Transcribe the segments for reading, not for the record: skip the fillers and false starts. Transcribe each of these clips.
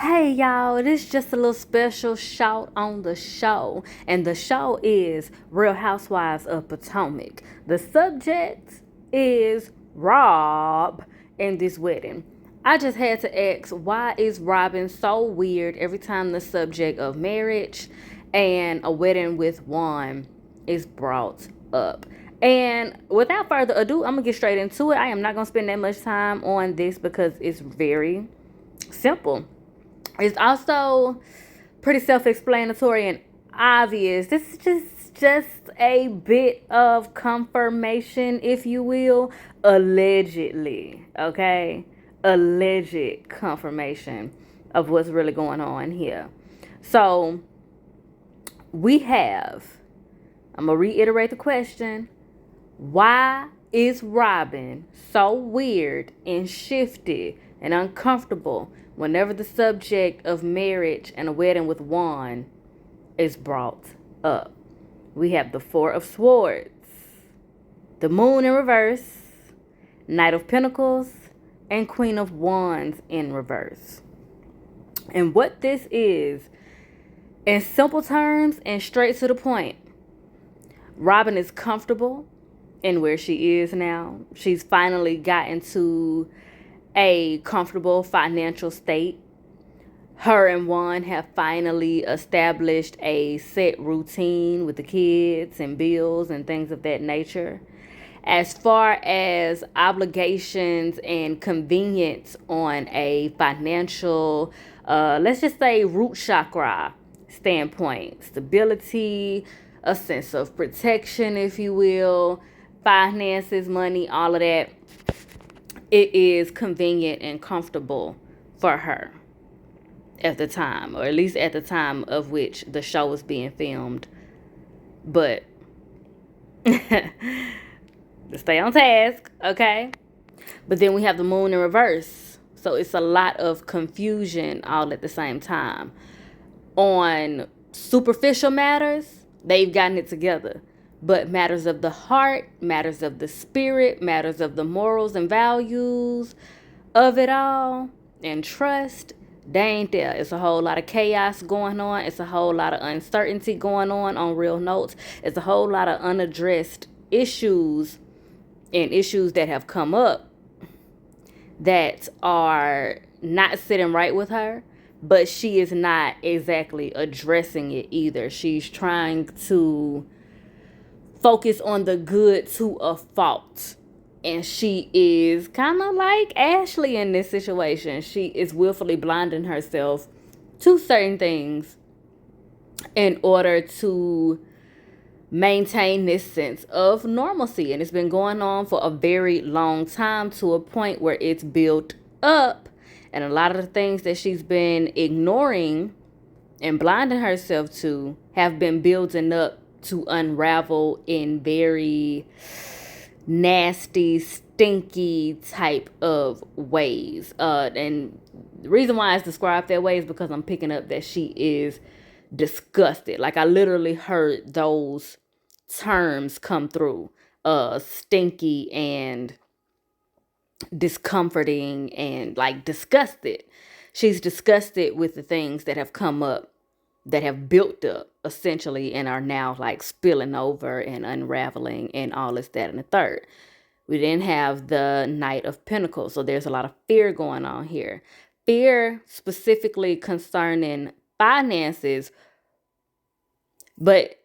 Hey y'all, this is just a little special shout on the show. And the show is Real Housewives of Potomac. The subject is Rob in this wedding. I just had to ask, why is Robin so weird every time the subject of marriage and a wedding with Juan is brought up? And without further ado, I'm gonna get straight into it. I am not gonna spend that much time on this because it's very simple. It's also pretty self-explanatory and obvious. This is just a bit of confirmation, if you will, allegedly, okay? Alleged confirmation of what's really going on here. So, we have, I'm going to reiterate the question. Why is Robin so weird and shifty and uncomfortable whenever the subject of marriage and a wedding with Juan is brought up? We have the Four of Swords, the Moon in reverse, Knight of Pentacles, and Queen of Wands in reverse. And what this is, in simple terms and straight to the point, Robin is comfortable in where she is now. She's finally gotten to a comfortable financial state. Her and Juan have finally established a set routine with the kids and bills and things of that nature. As far as obligations and convenience on a financial, let's just say root chakra standpoint, stability, a sense of protection, if you will, finances, money, all of that, it is convenient and comfortable for her at the time, or at least at the time of which the show was being filmed. But stay on task, okay? But then we have the Moon in reverse. So it's a lot of confusion all at the same time. On superficial matters, they've gotten it together. But matters of the heart, matters of the spirit, matters of the morals and values of it all, and trust, they ain't there. It's a whole lot of chaos going on. It's a whole lot of uncertainty going on real notes. It's a whole lot of unaddressed issues and issues that have come up that are not sitting right with her, but she is not exactly addressing it either. She's trying to focus on the good to a fault. And she is kind of like Ashley in this situation. She is willfully blinding herself to certain things in order to maintain this sense of normalcy. And it's been going on for a very long time, to a point where it's built up. And a lot of the things that she's been ignoring and blinding herself to have been building up to unravel in very nasty, stinky type of ways. And the reason why it's described that way is because I'm picking up that she is disgusted. Like, I literally heard those terms come through. Stinky and discomforting and like disgusted. She's disgusted with the things that have come up, that have built up essentially, and are now like spilling over and unraveling and all this, that, and the third. We then have the Knight of Pentacles. So there's a lot of fear going on here. Fear specifically concerning finances, but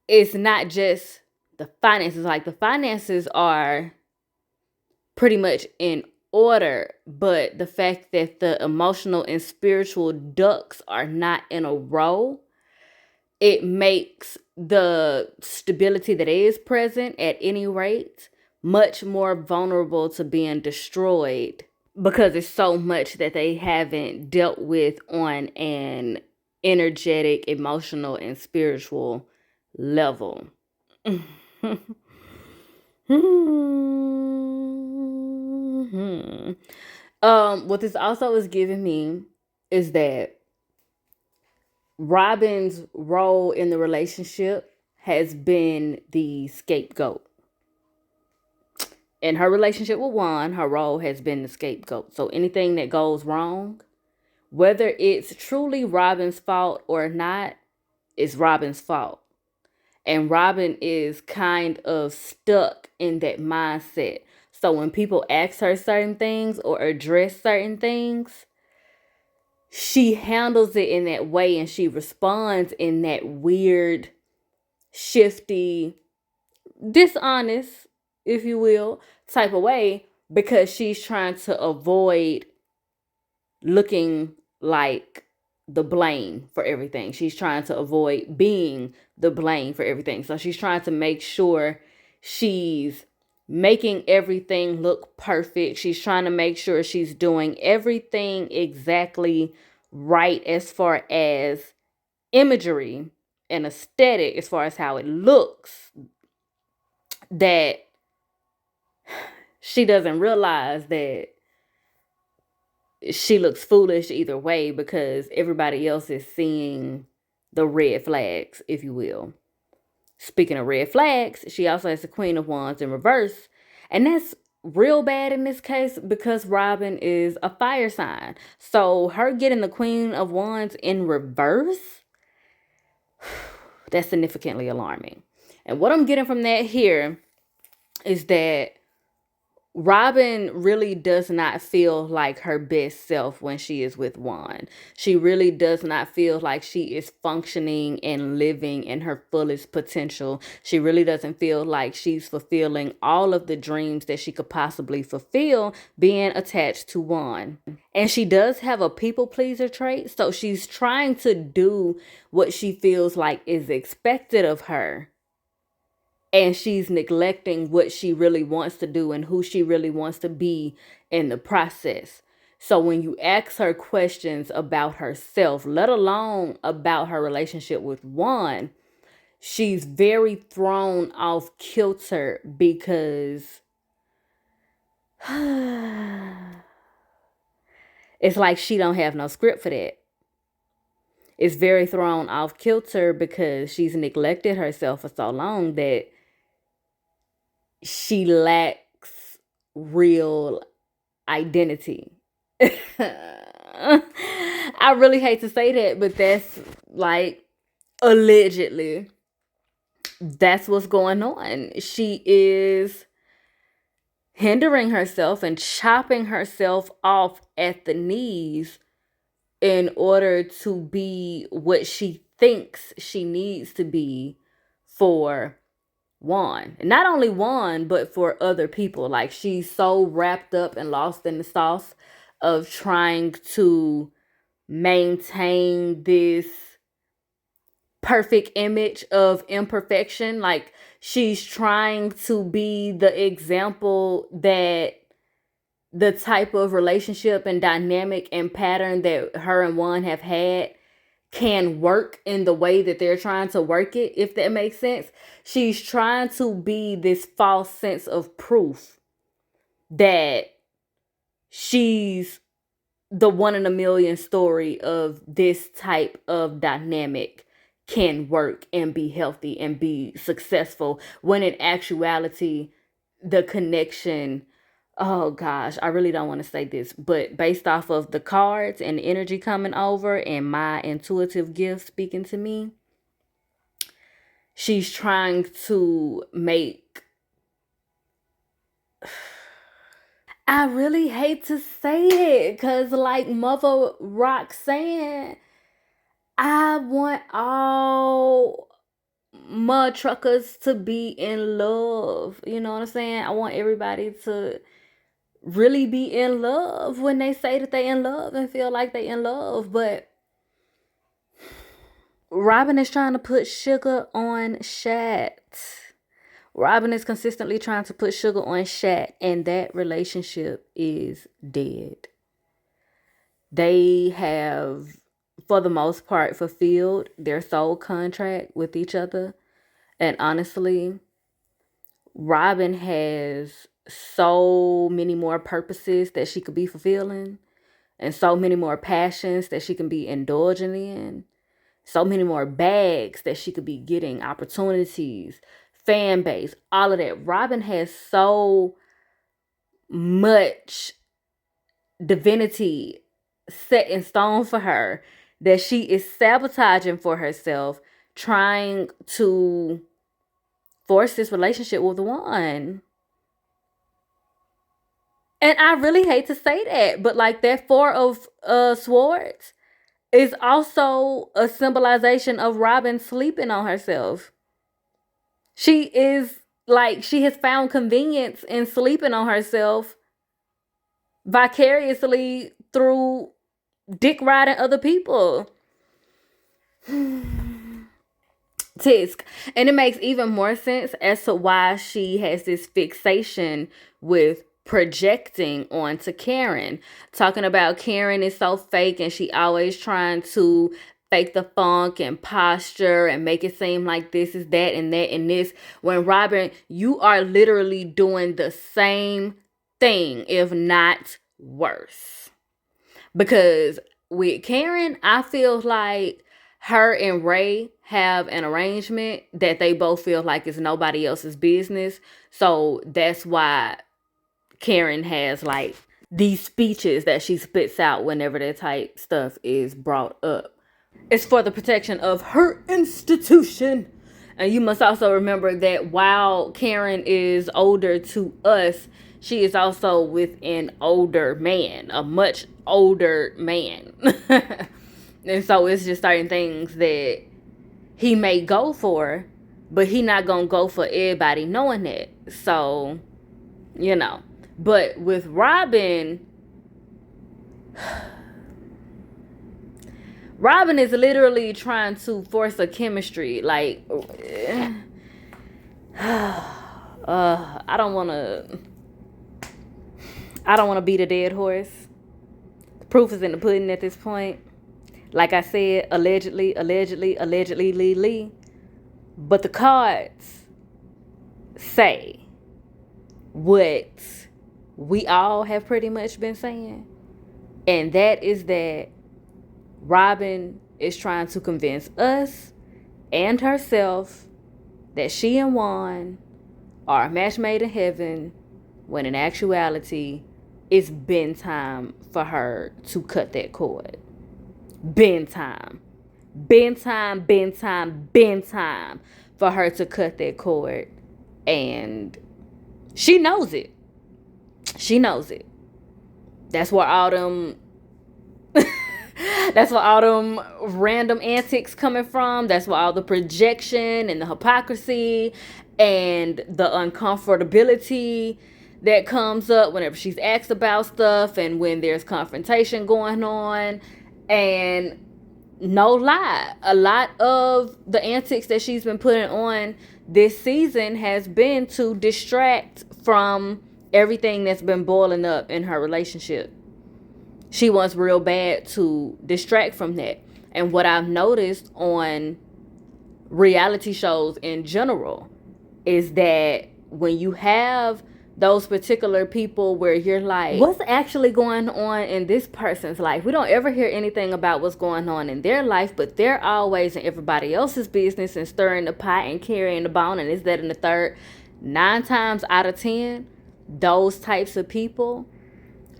it's not just the finances. Like, the finances are pretty much in order, but the fact that the emotional and spiritual ducks are not in a row, it makes the stability that is present at any rate much more vulnerable to being destroyed, because it's so much that they haven't dealt with on an energetic, emotional, and spiritual level. What this also is giving me is that Robin's role in the relationship has been the scapegoat. In her relationship with Juan, her role has been the scapegoat. So anything that goes wrong Whether it's truly Robin's fault or not, it's Robin's fault. And Robin is kind of stuck in that mindset. So when people ask her certain things or address certain things, she handles it in that way and she responds in that weird, shifty, dishonest, if you will, type of way because she's trying to avoid looking like the blame for everything. She's trying to avoid being the blame for everything. So she's trying to make sure she's making everything look perfect. She's trying to make sure she's doing everything exactly right as far as imagery and aesthetic, as far as how it looks, that she doesn't realize that she looks foolish either way because everybody else is seeing the red flags, if you will. Speaking of red flags, she also has the Queen of Wands in reverse. And that's real bad in this case because Robin is a fire sign. So her getting the Queen of Wands in reverse, that's significantly alarming. And what I'm getting from that here is that Robin really does not feel like her best self when she is with Juan. She really does not feel like she is functioning and living in her fullest potential. She really doesn't feel like she's fulfilling all of the dreams that she could possibly fulfill being attached to Juan. And she does have a people pleaser trait, so she's trying to do what she feels like is expected of her. And she's neglecting what she really wants to do and who she really wants to be in the process. So when you ask her questions about herself, let alone about her relationship with Juan, she's very thrown off kilter because it's like she don't have no script for that. It's very thrown off kilter because she's neglected herself for so long that she lacks real identity. I really hate to say that, but that's like allegedly that's what's going on. She is hindering herself and chopping herself off at the knees in order to be what she thinks she needs to be for Juan. Not only Juan, but for other people. Like she's so wrapped up and lost in the sauce of trying to maintain this perfect image of imperfection. Like she's trying to be the example that the type of relationship and dynamic and pattern that her and Juan have had can work in the way that they're trying to work it, if that makes sense. She's trying to be this false sense of proof that she's the one in a million story of this type of dynamic can work and be healthy and be successful, when in actuality the connection, oh gosh, I really don't want to say this, but based off of the cards and the energy coming over and my intuitive gift speaking to me, she's trying to make, I really hate to say it because like Mother Roxanne, I want all mud truckers to be in love. You know what I'm saying? I want everybody to really be in love when they say that they in love and feel like they in love. But Robin is trying to put sugar on Shat. Robin is consistently trying to put sugar on Shat, and that relationship is dead. They have, for the most part, fulfilled their soul contract with each other. And honestly, Robin has so many more purposes that she could be fulfilling, and so many more passions that she can be indulging in, so many more bags that she could be getting, opportunities, fan base, all of that. Robin has so much divinity set in stone for her, that she is sabotaging for herself, trying to force this relationship with Juan. And I really hate to say that, but like that Four of Swords is also a symbolization of Robin sleeping on herself. She is like, she has found convenience in sleeping on herself vicariously through dick riding other people. Tisk. And it makes even more sense as to why she has this fixation with projecting onto Karen. Talking about Karen is so fake and she always trying to fake the funk and posture and make it seem like this is that and that and this. When Robin, you are literally doing the same thing, if not worse. Because with Karen, I feel like her and Ray have an arrangement that they both feel like it's nobody else's business. So that's why Karen has like these speeches that she spits out whenever that type stuff is brought up. It's for the protection of her institution. And you must also remember that while Karen is older to us, she is also with an older man, a much older man. And so it's just certain things that he may go for, but he not gonna go for everybody knowing that. So, you know. But with Robin, Robin is literally trying to force a chemistry. Like, I don't wanna beat a dead horse. The proof is in the pudding at this point. Like I said, allegedly, Lee. But the cards say what we all have pretty much been saying. And that is that Robin is trying to convince us and herself that she and Juan are a match made in heaven, when in actuality, it's been time for her to cut that cord. Been time for her to cut that cord. And she knows it. That's where all them random antics coming from. That's where all the projection and the hypocrisy and the uncomfortability that comes up whenever she's asked about stuff and when there's confrontation going on. And no lie, a lot of the antics that she's been putting on this season has been to distract from everything that's been boiling up in her relationship. She wants real bad to distract from that. And what I've noticed on reality shows in general is that when you have those particular people where you're like, what's actually going on in this person's life? We don't ever hear anything about what's going on in their life, but they're always in everybody else's business and stirring the pot and carrying the bone and this, that, and the third. 9 times out of 10, those types of people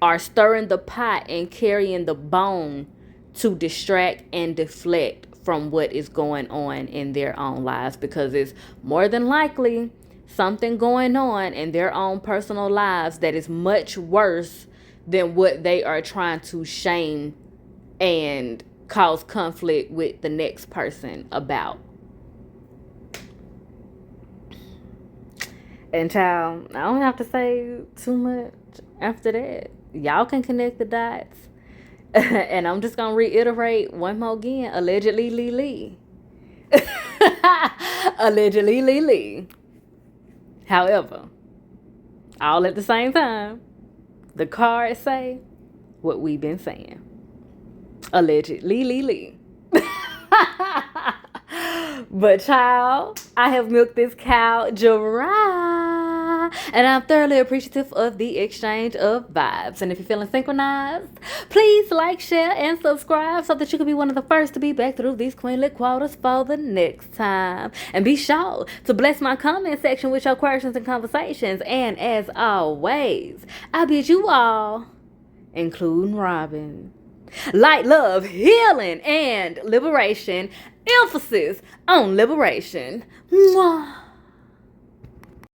are stirring the pot and carrying the bone to distract and deflect from what is going on in their own lives, because it's more than likely something going on in their own personal lives that is much worse than what they are trying to shame and cause conflict with the next person about. And child, I don't have to say too much after that. Y'all can connect the dots. And I'm just gonna reiterate one more again. Allegedly Lee. Allegedly Lee. However, all at the same time, the cards say what we've been saying. Allegedly Lee. But child, I have milked this cow dry, and I'm thoroughly appreciative of the exchange of vibes. And if you're feeling synchronized, please like, share, and subscribe so that you can be one of the first to be back through these queenlit quarters for the next time. And be sure to bless my comment section with your questions and conversations. And as always, I bid you all, including Robin, Light, love, healing, and liberation. Emphasis on liberation. Mwah.